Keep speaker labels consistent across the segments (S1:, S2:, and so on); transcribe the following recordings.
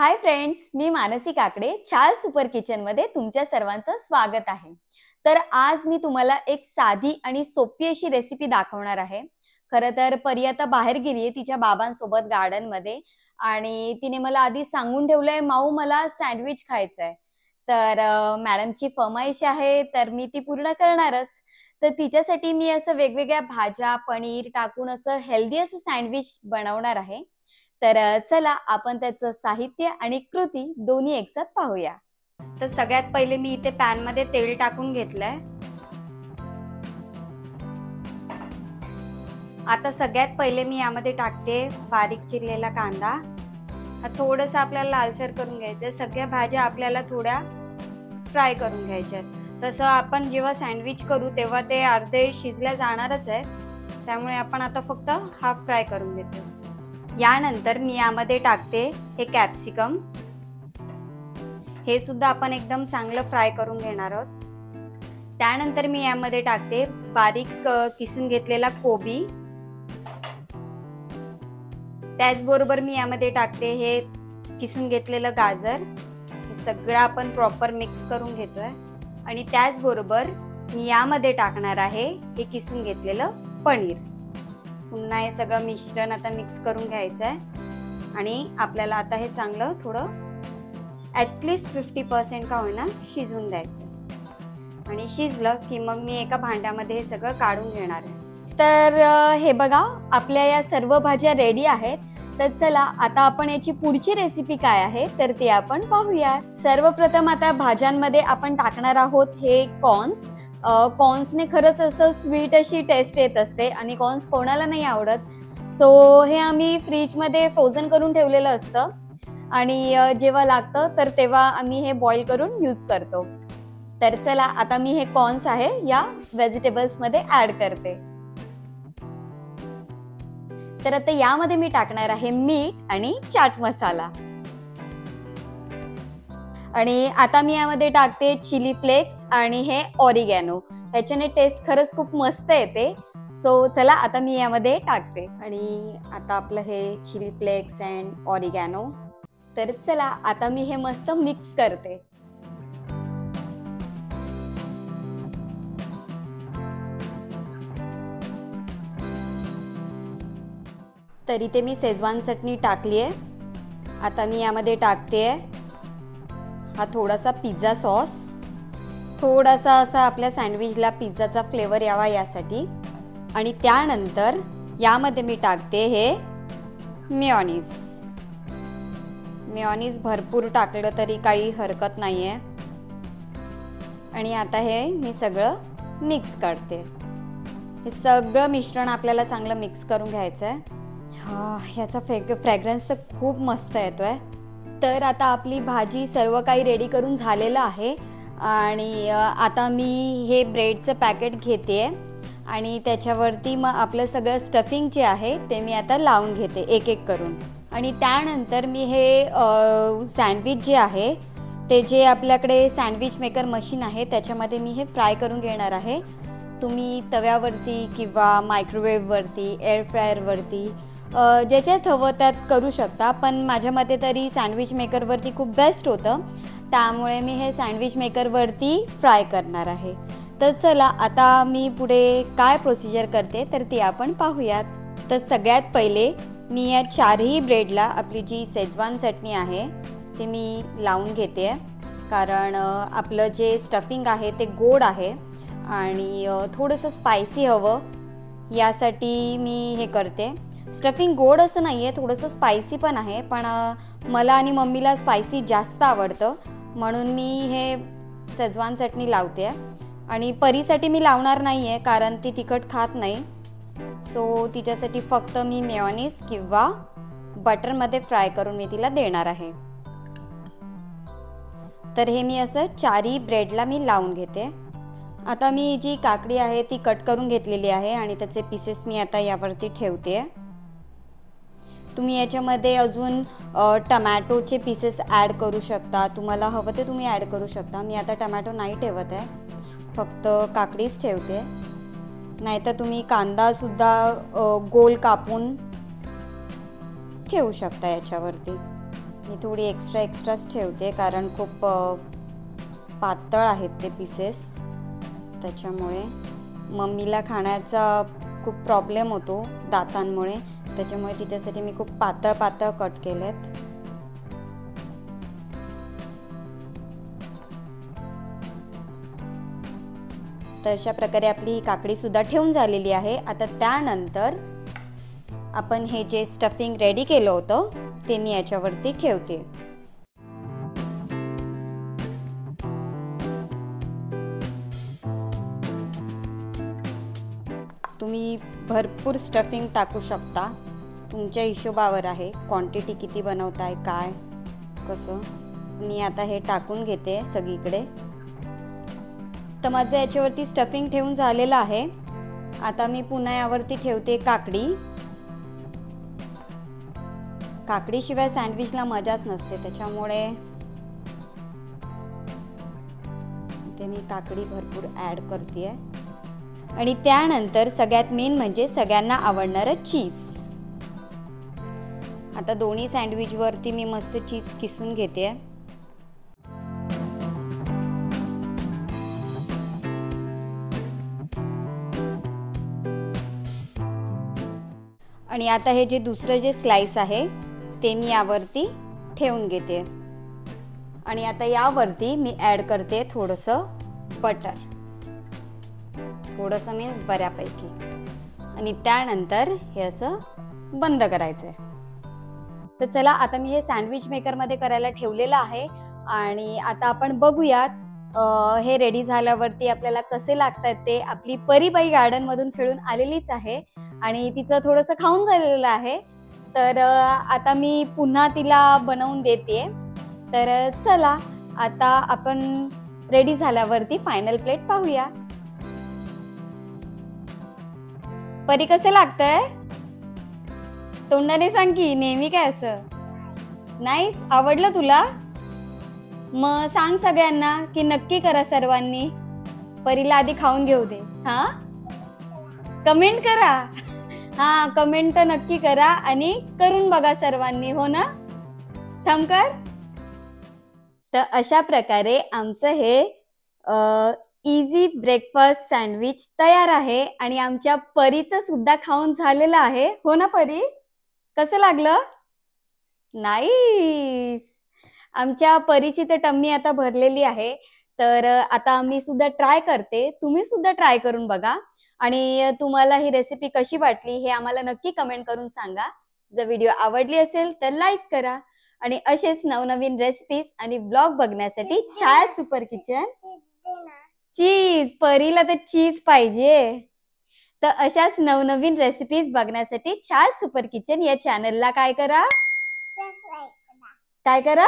S1: हाय friends, मी Mansi Kakde Charles super kitchen मध्ये तुमच्या सर्वांचं स्वागत आहे। तर आज मी तुम्हाला एक साधी आणि सोपी अशी रेसिपी दाखवणार आहे। खरं तर परी आता बाहेर गेलीये तिच्या बाबांसोबत गार्डन मध्ये आणि तिने मला आधी सांगून ठेवलंय माऊ मला सँडविच खायचंय। तर मॅडमची फरमाईश आहे तर मी ती पूर्ण करणारच। तर तिच्यासाठी मी असं वेगवेगळ्या भाज्या पनीर टाकून असं हेल्दी असं सँडविच बनवणार आहे। तर चला आपण त्याचं साहित्य आणि कृती दोन्ही एकसाथ पाहूया। तर सगळ्यात पहिले मी इथे पॅन मध्ये तेल टाकून घेतलंय। आता सगळ्यात पहिले मी यामध्ये टाकते बारीक चिरलेला कांदा। हा थोडासा आपल्याला लालसर करून घ्यायचा। सगळ्या भाज्या आपल्याला थोड्या फ्राय करून घ्यायच्या। तसं आपण जेव्हा सँडविच करू तेव्हा ते अर्धे शिजल्या जाणारच आहे, त्यामुळे आपण आता फक्त हाफ फ्राय करून घेतो। यानंतर मी यामध्ये टाकते हे कॅप्सिकम। हे सुद्धा आपण एकदम चांगलं फ्राय करून घेणार आहोत। त्यानंतर मी यामध्ये टाकते बारीक किसून घेतलेला कोबी। त्याचबरोबर मी यामध्ये टाकते हे किसून घेतलेलं गाजर। हे सगळं आपण प्रॉपर मिक्स करून घेतोय आणि त्याचबरोबर मी यामध्ये टाकणार आहे हे किसून घेतलेलं पनीर। पुन्हा हे सगळं मिश्रण आता मिक्स करून घ्यायचं आहे आणि आपल्याला आता हे चांगलं थोडं ॲटलिस्ट 50% का होईना शिजवून द्यायचं आणि शिजलं की मग मी एका भांड्यामध्ये हे सगळं काढून घेणार आहे। तर हे बघा आपल्या या सर्व भाज्या रेडी आहेत। तर चला आता आपण याची पुढची रेसिपी काय आहे तर ते आपण पाहूया। सर्वप्रथम आता भाज्यांमध्ये आपण टाकणार आहोत हे कॉर्न्स। कॉर्न्सने खरंच असं स्वीट अशी टेस्ट येत असते आणि कॉर्न्स कोणाला नाही आवडत। सो हे आम्ही फ्रीजमध्ये फ्रोझन करून ठेवलेलं असतं आणि जेव्हा लागतं तर तेव्हा आम्ही हे बॉईल करून यूज करतो। तर चला आता मी हे कॉर्न्स आहे या व्हेजिटेबल्समध्ये ॲड करते। तर आता यामध्ये मी टाकणार आहे मीठ आणि चाट मसाला आणि आता मी यामध्ये टाकते चिली फ्लेक्स आणि हे ऑरिगॅनो। ह्याच्याने टेस्ट खरंच खूप मस्त येते। सो चला आता मी यामध्ये टाकते आणि आता आपलं हे चिली फ्लेक्स अँड ऑरिगॅनो। तर चला आता मी हे मस्त मिक्स करते। तर इथे मी शेजवान चटणी टाकली आहे। आता मी यामध्ये टाकते हा थोडासा पिझ्झा सॉस। थोडासा असा आपल्या सँडविचला पिझ्झाचा फ्लेवर यावा यासाठी आणि त्यानंतर यामध्ये मी टाकते हे मेयोनीज। मेयोनीज भरपूर टाकलं तरी काही हरकत नाही आहे आणि आता हे मी सगळं मिक्स करते। हे सगळं मिश्रण आपल्याला चांगलं मिक्स करून घ्यायचं आहे। ह्याचा फ्रॅग्रन्स तर खूप मस्त येतोय। तर आता आपली भाजी सर्व काही रेडी करून झालेलं आहे आणि आता मी हे ब्रेडचं पॅकेट घेते आणि त्याच्यावरती मग आपलं सगळं स्टफिंग जे आहे ते मी आता लावून घेते एक एक करून आणि त्यानंतर मी हे सँडविच जे आहे ते जे आपल्याकडे सँडविच मेकर मशीन आहे त्याच्यामध्ये मी हे फ्राय करून घेणार आहे। तुम्ही तव्यावरती किंवा मायक्रोवेव्हवरती एअर फ्रायरवरती ज्याच्यात हवं त्यात करू शकता, पण माझ्या मते तरी सँडविच मेकरवरती खूप बेस्ट होतं, त्यामुळे मी हे सँडविच मेकरवरती फ्राय करणार आहे। तर चला आता मी पुढे काय प्रोसिजर करते तर ती आपण पाहूयात। तर सगळ्यात पहिले मी या चारही ब्रेडला आपली जी शेजवान चटणी आहे ते मी लावून घेते, कारण आपलं जे स्टफिंग आहे ते गोड आहे आणि थोडंसं स्पायसी हवं यासाठी मी हे करते। स्टफिंग गोड असं नाही आहे, थोडंसं स्पायसी पण आहे, पण मला आणि मम्मीला स्पायसी जास्त आवडतं म्हणून मी हे शेजवान चटणी लावते आणि परीसाठी मी लावणार नाही आहे कारण ती तिखट खात नाही। सो तिच्यासाठी फक्त मी मेयोनीज किंवा बटरमध्ये फ्राय करून मी तिला देणार आहे। तर हे मी असं चारही ब्रेडला मी लावून घेते। आता मी जी काकडी आहे ती कट करून घेतलेली आहे आणि त्याचे पीसेस मी आता यावरती ठेवते। तुम्ही याच्यामध्ये अजून टमॅटोचे पीसेस ॲड करू शकता, तुम्हाला हवं ते तुम्ही ॲड करू शकता। मी आता टमॅटो नाही ठेवत आहे, फक्त काकडीच ठेवते। नाहीतर तुम्ही कांदासुद्धा गोल कापून ठेवू शकता याच्यावरती। मी थोडी एक्स्ट्राच ठेवते कारण खूप पातळ आहेत ते पीसेस, त्याच्यामुळे मम्मीला खाण्याचा खूप प्रॉब्लेम होतो दातांमुळे, त्याच्यामुळे तिच्यासाठी मी खूप पातळ कट केलेत. तर अशा प्रकारे आपली ही काकडी सुद्धा ठेवून झालेली आहे. आता त्यानंतर आपण हे जे स्टफिंग रेडी केलं होतं ते मी याच्यावरती ठेवते. तुम्ही भरपूर स्टफिंग टाकू शकता, तुमच्या हिशोबावर आहे, क्वांटिटी किती बनवताय काय कसं. मी आता हे टाकून घेते सगळीकडे. तर माझं याच्यावरती स्टफिंग ठेवून झालेलं आहे. आता मी पुन्हा यावरती ठेवते काकडी. काकडीशिवाय सँडविचला मजाच नसते, त्याच्यामुळे ते मी काकडी भरपूर ॲड करते. आणि त्यानंतर सगळ्यात मेन म्हणजे सगळ्यांना आवडणारं चीज. आता दोन्ही सँडविचवरती मी मस्त चीज किसून घेते. आणि आता हे जे दुसरं जे स्लाइस आहे ते मी यावरती ठेवून घेते. आणि आता यावरती मी ॲड करते थोडंसं बटर, थोडंसं मीन्स बऱ्यापैकी. आणि त्यानंतर हे असं बंद करायचं आहे. तर चला आता मी हे सँडविच मेकरमध्ये करायला ठेवलेलं आहे. आणि आता आपण बघूयात हे रेडी झाल्यावरती आपल्याला कसे लागतात ते. आपली परीबाई गार्डनमधून खेळून आलेलीच आहे आणि तिचं थोडंसं खाऊन झालेलं आहे. तर आता मी पुन्हा तिला बनवून देते. तर चला आता आपण रेडी झाल्यावरती फायनल प्लेट पाहूया. परी कसं लागतंय? तोंडाने सांग की, नेहमी काय असं. नाईस, आवडलं तुला? मग सांग सगळ्यांना की नक्की करा सर्वांनी. परीला आधी खाऊन घेऊ दे. हा, कमेंट करा. हा, कमेंट तर नक्की करा आणि करून बघा सर्वांनी, हो ना? थांब कर. तर अशा प्रकारे आमचं हे इझी ब्रेकफास्ट सँडविच तयार आहे. आणि आमच्या परीचं सुद्धा खाऊन झालेलं आहे, हो ना परी? कसं लागलं? नाईस. आमच्या परीची तर टम्मी आता भरलेली आहे. तर आता मी सुद्धा ट्राय करते, तुम्ही सुद्धा ट्राय करून बघा. आणि तुम्हाला ही रेसिपी कशी वाटली हे आम्हाला नक्की कमेंट करून सांगा. जर व्हिडिओ आवडली असेल तर लाईक करा. आणि असेच नवनवीन रेसिपीज आणि ब्लॉग बघण्यासाठी छाया सुपर किचन. चीज, परीला तर चीज पाहिजे. तर अशाच नवनवीन रेसिपीज बघण्यासाठी छाया सुपर किचन या चॅनलला काय करा? काय करा?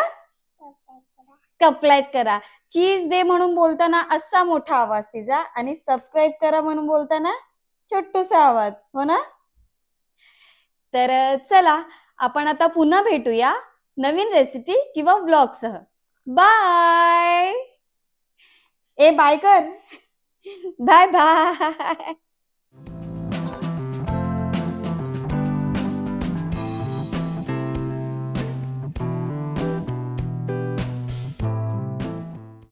S1: सबस्क्राईब करा. चीज दे म्हणून बोलताना असा मोठा आवाज तिचा, आणि सबस्क्राईब करा म्हणून बोलताना छोटूसा आवाज, हो ना? तर चला आपण आता पुन्हा भेटूया नवीन रेसिपी किंवा व्लॉग सह. बाय. ए बाय कर. Bye bye.